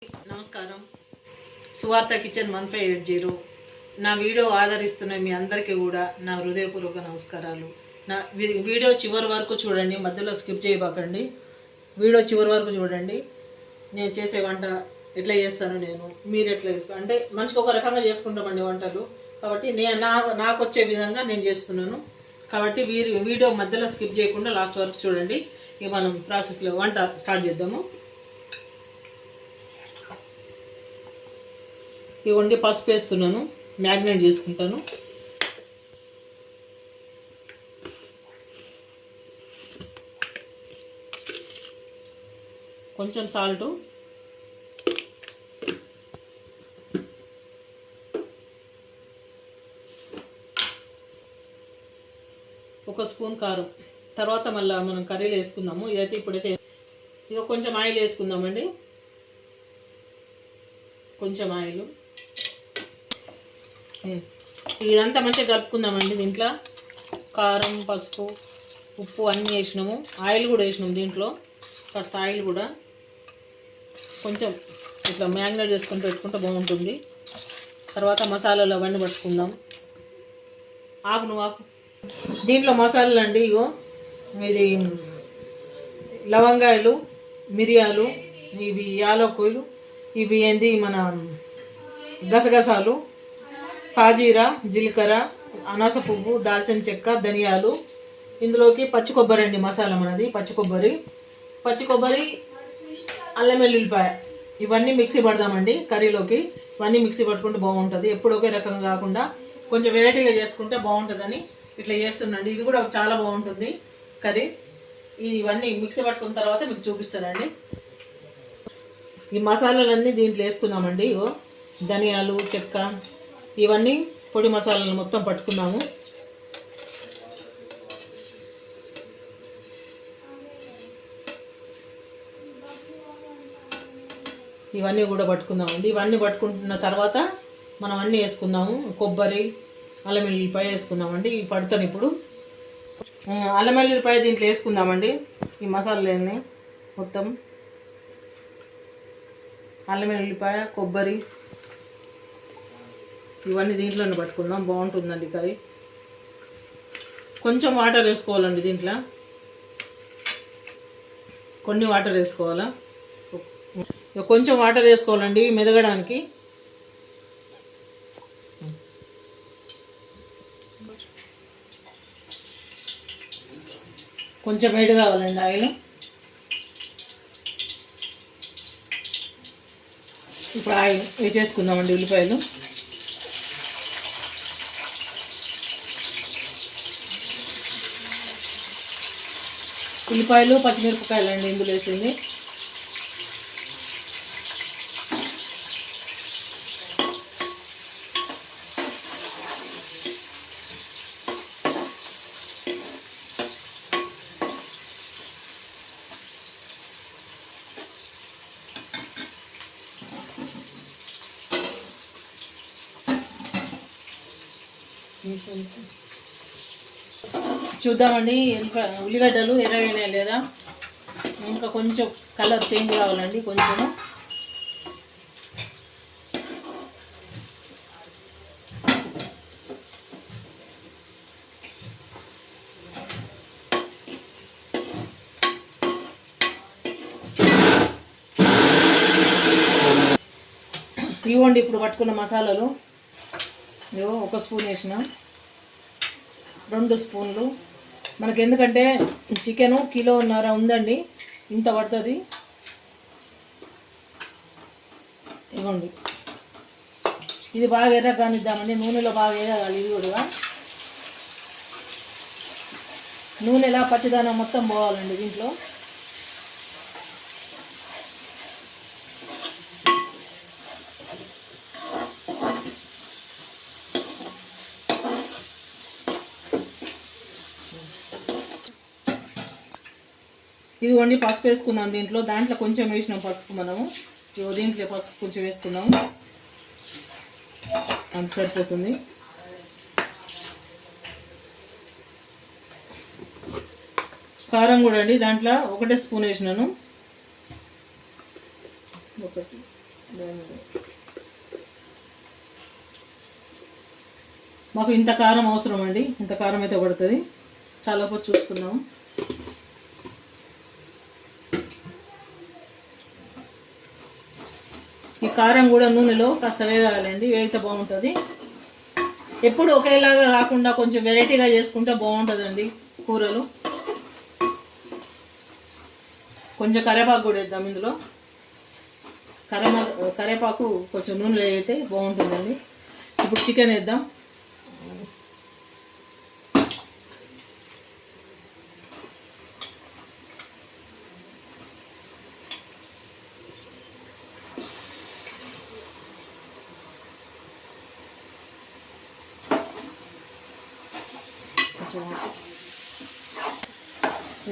నమస్కారం. సువార్త కిచెన్ 1580 నా వీడియో ఆదరిస్తున్న మీ అందరికీ కూడా నా హృదయపూర్వక నమస్కారాలు. నా వీడియో చివరి వరకు చూడండి, మధ్యలో స్కిప్ చేయబాకండి. వీడియో చివరి వరకు చూడండి. నేను చేసే వంట ఎట్లా చేస్తాను, మీరు ఎట్లా చేస్తాను అంటే మనిషికి ఒక రకంగా చేసుకుంటామండి వంటలు. కాబట్టి నాకు వచ్చే విధంగా నేను చేస్తున్నాను. కాబట్టి వీడియో మధ్యలో స్కిప్ చేయకుండా లాస్ట్ వరకు చూడండి. ఇక మనం ప్రాసెస్లో వంట స్టార్ట్ చేద్దాము. ఇవ్వండి, పసుపు వేస్తున్నాను, మ్యాగ్నేట్ చేసుకుంటాను. కొంచెం సాల్టు, ఒక స్పూన్ కారం. తర్వాత మళ్ళీ మనం కర్రీలో వేసుకుందాము. ఇప్పుడైతే ఇక కొంచెం ఆయిల్ వేసుకుందామండి. కొంచెం ఆయిల్, ఇదంతా మంచిగా కలుపుకుందామండి. దీంట్లో కారం, పసుపు, ఉప్పు అన్నీ వేసినాము. ఆయిల్ కూడా వేసినాము. దీంట్లో కాస్త ఆయిల్ కూడా కొంచెం ఇట్లా మ్యాగ్నేట్ చేసుకొని పెట్టుకుంటే బాగుంటుంది. తర్వాత మసాలాలు అవన్నీ పట్టుకుందాం. ఆకు దీంట్లో మసాలాలు అండి. ఇగో ఇది లవంగాయలు, మిరియాలు, ఇవి యాలకులు, ఇవి ఏంది మన గసగసాలు, సాజీరా, జీలకర్ర, అనాస పువ్వు, దాల్చిన చెక్క, ధనియాలు. ఇందులోకి పచ్చి కొబ్బరి అండి, మసాలా మనది పచ్చి కొబ్బరి, అల్లం వెల్లుల్లిపాయ, ఇవన్నీ మిక్సీ పడదామండి కర్రీలోకి. ఇవన్నీ మిక్సీ పట్టుకుంటే బాగుంటుంది. ఎప్పుడు ఒకే రకంగా కాకుండా కొంచెం వెరైటీగా చేసుకుంటే బాగుంటుందని ఇట్లా చేస్తున్నాండి. ఇది కూడా చాలా బాగుంటుంది కర్రీ. ఇవన్నీ మిక్సీ పట్టుకున్న తర్వాత మీకు చూపిస్తానండి. ఈ మసాలాలన్నీ దీంట్లో వేసుకుందామండి. ఇగో ధనియాలు, చెక్క, ఇవన్నీ పొడి మసాలాలు మొత్తం పట్టుకున్నాము. ఇవన్నీ కూడా పట్టుకుందామండి. ఇవన్నీ పట్టుకుంటున్న తర్వాత మనం అన్నీ వేసుకుందాము. కొబ్బరి, అల్లం వెల్లుల్లిపాయ వేసుకుందామండి. ఇవి పడతాను ఇప్పుడు. అల్లం వెల్లుల్లిపాయ దీంట్లో వేసుకుందామండి. ఈ మసాలాలన్నీ మొత్తం అల్లం వెల్లుల్లిపాయ, కొబ్బరి, ఇవన్నీ దీంట్లోనే పట్టుకుందాం. బాగుంటుందండి కర్రీ. కొంచెం వాటర్ వేసుకోవాలండి. దీంట్లో కొన్ని వాటర్ వేసుకోవాలా, కొంచెం వాటర్ వేసుకోవాలండి మెదగడానికి. కొంచెం వేడి కావాలండి ఆయిల్. ఇప్పుడు ఆయిల్ వేసేసుకుందామండి. ఉల్లిపాయలు, పచ్చిమిరపకాయలు అండి ఇందులో వేసింది. చూద్దామండి ఉల్లిగడ్డలు ఎర్రగైనా లేదా. ఇంకా కొంచెం కలర్ చేంజ్ కావాలండి. కొంచెము ఇవ్వండి. ఇప్పుడు పట్టుకున్న మసాలాలు ఒక స్పూన్ వేసిన, 2 స్పూన్లు మనకి, ఎందుకంటే చికెను 1.5 కిలో ఉందండి, ఇంత పడుతుంది. ఇవ్వండి. ఇది బాగా ఎర్రగానిద్దామండి. నూనెలో బాగా వేయగాలి. ఇది కూడా నూనెలా పచ్చిదానం మొత్తం పోవాలండి దీంట్లో. ఇది వండి పసుపు వేసుకుందాం దీంట్లో. దాంట్లో కొంచెం వేసినాం పసుపు మనము. దీంట్లో పసుపు కొంచెం వేసుకుందాము, అంత సరిపోతుంది. కారం కూడా అండి దాంట్లో 1 స్పూన్ వేసినాను. 1 మాకు ఇంత కారం అవసరం అండి, ఇంత కారం అయితే పడుతుంది. చాలా పొద్దు చూసుకుందాము. ఈ కారం కూడా నూనెలో కాస్త వేగాలండి, వేగితే బాగుంటుంది. ఎప్పుడు ఒకేలాగా కాకుండా కొంచెం వెరైటీగా చేసుకుంటే బాగుంటుందండి కూరలు. కొంచెం కరివేపాకు కూడా వేద్దాం ఇందులో. కరివేపాకు కొంచెం నూనెలో వేయితే బాగుంటుందండి. ఇప్పుడు చికెన్ వేద్దాం.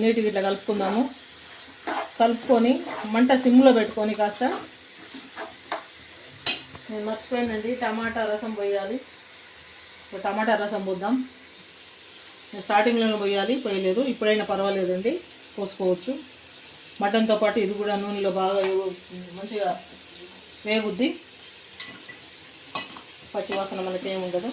నీటికి ఇట్లా కలుపుకుందాము. కలుపుకొని మంట సిమ్లో పెట్టుకొని కాస్త, నేను మర్చిపోయానండి టమాటా రసం పోయాలి. టమాటా రసం పోద్దాం. నేను స్టార్టింగ్లోనే పోయాలి, పోయలేదు. ఇప్పుడైనా పర్వాలేదండి, పోసుకోవచ్చు. మటన్తో పాటు ఇది కూడా నూనెలో బాగా మంచిగా వేగుద్ది. పచ్చివాసన మనకి ఏముండదు.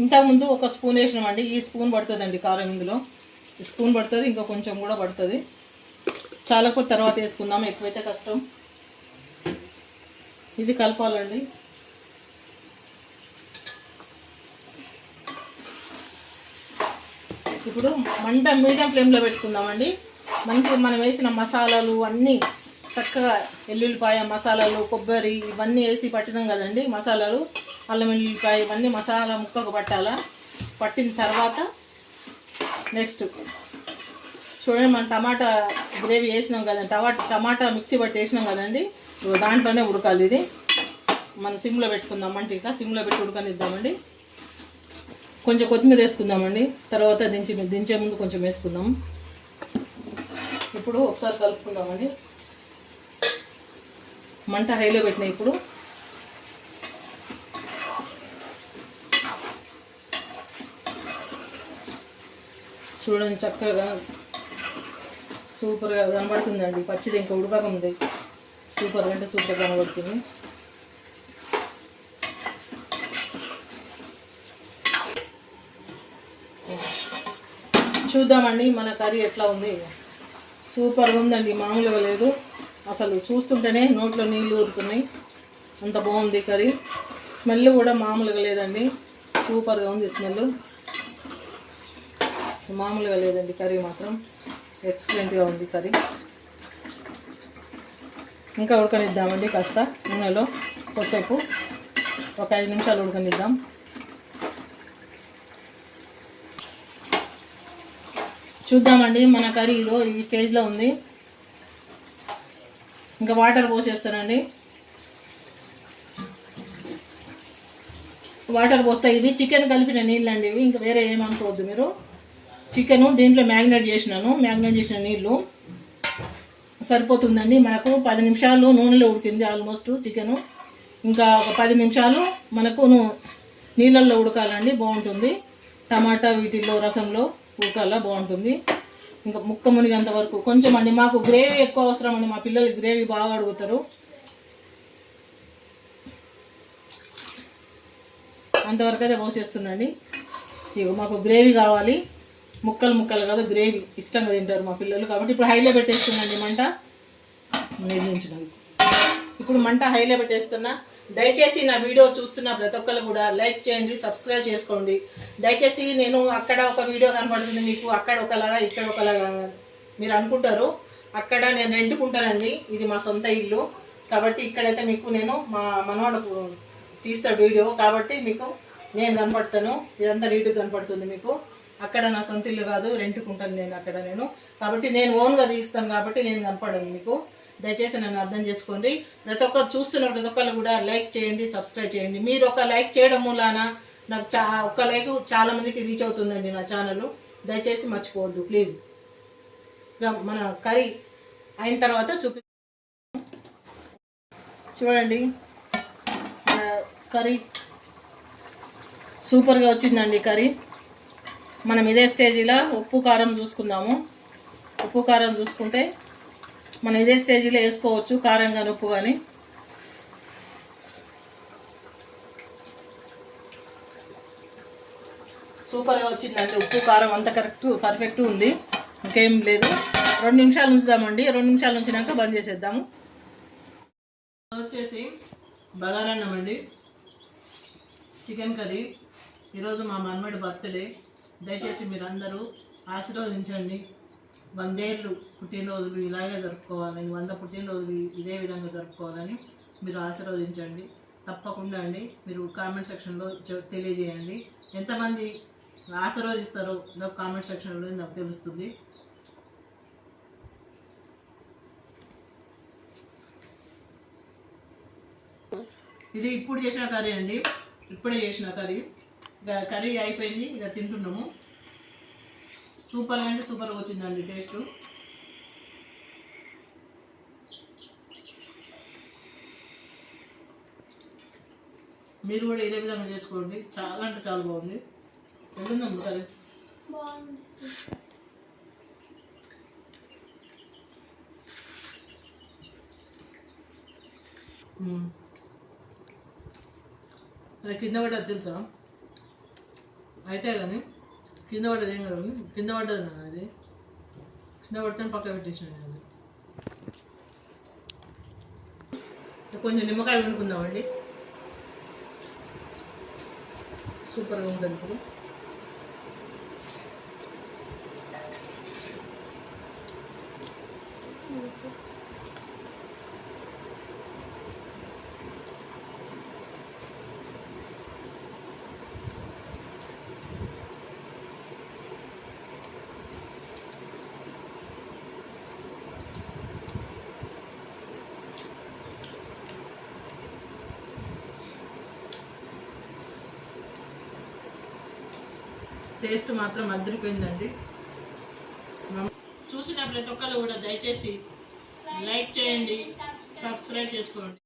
ఇంతకుముందు ఒక స్పూన్ వేసినామండి, ఈ స్పూన్ పడుతుందండి కారం. ఇందులో ఈ స్పూన్ పడుతుంది, ఇంకా కొంచెం కూడా పడుతుంది. చాలా కొద్ది తర్వాత వేసుకుందాం, ఎక్కువైతే కష్టం. ఇది కలపాలండి. ఇప్పుడు మంట మీడియం ఫ్లేమ్లో పెట్టుకుందామండి. మంచిగా మనం వేసిన మసాలాలు అన్నీ చక్కగా, ఎల్లుల్లిపాయ మసాలాలు, కొబ్బరి ఇవన్నీ వేసి పట్టినాం కదండి మసాలాలు, అల్లం వెల్లుల్లిపాయ ఇవన్నీ మసాలా ముక్కకు పట్టాలా. పట్టిన తర్వాత నెక్స్ట్ చూడండి, మనం టమాటా గ్రేవీ వేసినాం కదండి, టమాటా మిక్సీ పట్టి వేసినాం కదండి, దాంట్లోనే ఉడకాలి. ఇది మనం సిమ్లో పెట్టుకుందాం. అంటే ఇంకా సిమ్లో పెట్టి ఉడకనిద్దామండి. కొంచెం కొత్తిమీర వేసుకుందామండి, తర్వాత దించే ముందు కొంచెం వేసుకుందాం. ఇప్పుడు ఒకసారి కలుపుకుందామండి. మంట హైలో పెట్టినా. ఇప్పుడు చూడండి, చక్కగా సూపర్గా కనబడుతుందండి. పచ్చిది ఇంకా ఉడకముంది, సూపర్ అంటే సూపర్ కనబడుతుంది. చూద్దామండి మన కర్రీ ఎట్లా ఉంది. సూపర్గా ఉందండి, మామూలుగా లేదు. అసలు చూస్తుంటేనే నోట్లో నీళ్ళు ఊరుతున్నాయి, అంత బాగుంది కర్రీ. స్మెల్ కూడా మామూలుగా లేదండి, సూపర్గా ఉంది స్మెల్. మామూలుగా లేదండి కర్రీ మాత్రం, ఎక్సలెంట్గా ఉంది కర్రీ. ఇంకా ఉడకనిద్దామండి కాస్త నూనెలో కొద్దిసేపు, ఒక 5 నిమిషాలు ఉడకనిద్దాం. చూద్దామండి మన కర్రీ ఇదో ఈ స్టేజ్లో ఉంది. ఇంకా వాటర్ పోసేస్తానండి. వాటర్ పోస్తే ఇది చికెన్ కలిపిన నీళ్ళండి ఇవి, ఇంకా వేరే ఏమనుకోవద్దు మీరు. చికెను దీంట్లో మ్యాగ్నేట్ చేసిన నీళ్ళు సరిపోతుందండి మనకు. 10 నిమిషాలు నూనెలో ఉడికింది ఆల్మోస్ట్ చికెను. ఇంకా ఒక 10 నిమిషాలు మనకు నీళ్ళల్లో ఉడకాలండి, బాగుంటుంది. టమాటా వీటిల్లో రసంలో ఉడకాల బాగుంటుంది. ఇంకా ముక్క మునిగేంత వరకు కొంచెం అండి. మాకు గ్రేవీ ఎక్కువ అవసరం అండి, మా పిల్లలు గ్రేవీ బాగా అడుగుతారు. అంతవరకు అయితే పోసేస్తుందండి. ఇక మాకు గ్రేవీ కావాలి, ముక్కలు ముక్కలు కాదు, గ్రేవీ ఇష్టంగా తింటారు మా పిల్లలు. కాబట్టి ఇప్పుడు హైలో పెట్టేస్తుందండి మంట. నిర్మించడానికి ఇప్పుడు మంట హైలో పెట్టేస్తున్నా. దయచేసి నా వీడియో చూస్తున్న ప్రతి ఒక్కరు కూడా లైక్ చేయండి, సబ్స్క్రైబ్ చేసుకోండి. దయచేసి నేను అక్కడ ఒక వీడియో కనపడుతుంది మీకు, అక్కడ ఒకలాగా ఇక్కడ ఒకలాగా మీరు అనుకుంటారు. అక్కడ నేను రెంట్కుంటానండి, ఇది మా సొంత ఇల్లు. కాబట్టి ఇక్కడైతే మీకు నేను మా మనవాళ్ళకు తీస్తాడు వీడియో, కాబట్టి మీకు నేను కనపడతాను. ఇదంతా నీట్గా కనపడుతుంది మీకు. అక్కడ నా సొంత ఇల్లు కాదు, రెంట్కుంటాను నేను అక్కడ నేను. కాబట్టి నేను ఓన్గా తీస్తాను, కాబట్టి నేను కనపడను మీకు. దయచేసి నన్ను అర్థం చేసుకోండి. ప్రతి ఒక్కరు చూస్తున్న ప్రతి ఒక్కరు కూడా లైక్ చేయండి, సబ్స్క్రైబ్ చేయండి. మీరు ఒక లైక్ చేయడం మూలాన నాకు ఒక్క లైక్ చాలా మందికి రీచ్ అవుతుందండి నా ఛానల్. దయచేసి మర్చిపోవద్దు ప్లీజ్. మన కర్రీ అయిన తర్వాత చూడండి, మన కర్రీ సూపర్గా వచ్చిందండి కర్రీ. మనం ఇదే స్టేజీలో ఉప్పు కారం చూసుకుందాము. ఉప్పు కారం చూసుకుంటే మనం ఇదే స్టేజీలో వేసుకోవచ్చు, కారం కానీ ఉప్పు కానీ. సూపర్గా వచ్చిందండి. ఉప్పు కారం అంతా పర్ఫెక్ట్ ఉంది, ఇంకేం లేదు. 2 నిమిషాలు ఉంచుదామండి. 2 నిమిషాలు ఉంచినాక బంద్ చేసేద్దాము. వచ్చేసి బగారన్నం అండి, చికెన్ కర్రీ. ఈరోజు మా మన్మడి బర్త్డే. దయచేసి మీరు అందరూ ఆశీర్వదించండి. 100 ఏళ్ళు పుట్టినరోజులు ఇలాగే జరుపుకోవాలని, 100 పుట్టినరోజులు ఇదే విధంగా జరుపుకోవాలని మీరు ఆశీర్వదించండి. తప్పకుండా అండి మీరు కామెంట్ సెక్షన్లో తెలియజేయండి. ఎంతమంది ఆశీర్వదిస్తారో నాకు కామెంట్ సెక్షన్లో నాకు తెలుస్తుంది. ఇది ఇప్పుడు చేసిన కర్రీ అండి, ఇప్పుడే చేసిన కర్రీ. కర్రీ అయిపోయింది, ఇక తింటున్నాము. సూపర్ అంటే సూపర్గా వచ్చిందండి టేస్ట్. మీరు కూడా ఇదే విధంగా చేసుకోండి, చాలా అంటే చాలా బాగుంది. ఎందుందమ్మ కర్రీ అది కింద పడ్డది తెలుసా? అయితే కానీ కింద పడ్డది ఏం కాదు, కింద పడ్డది నాన్న. అది కింద పడితే పక్క పెట్టేసాను నేను. కొంచెం నిమ్మకాయ వండుకుందామండి, సూపర్గా ఉంటుంది ఇప్పుడు. టేస్ట్ మాత్రం అదిరిపోయిందండి. చూసిన ప్రతి ఒక్కరు కూడా దయచేసి లైక్ చేయండి, సబ్స్క్రైబ్ చేసుకోండి.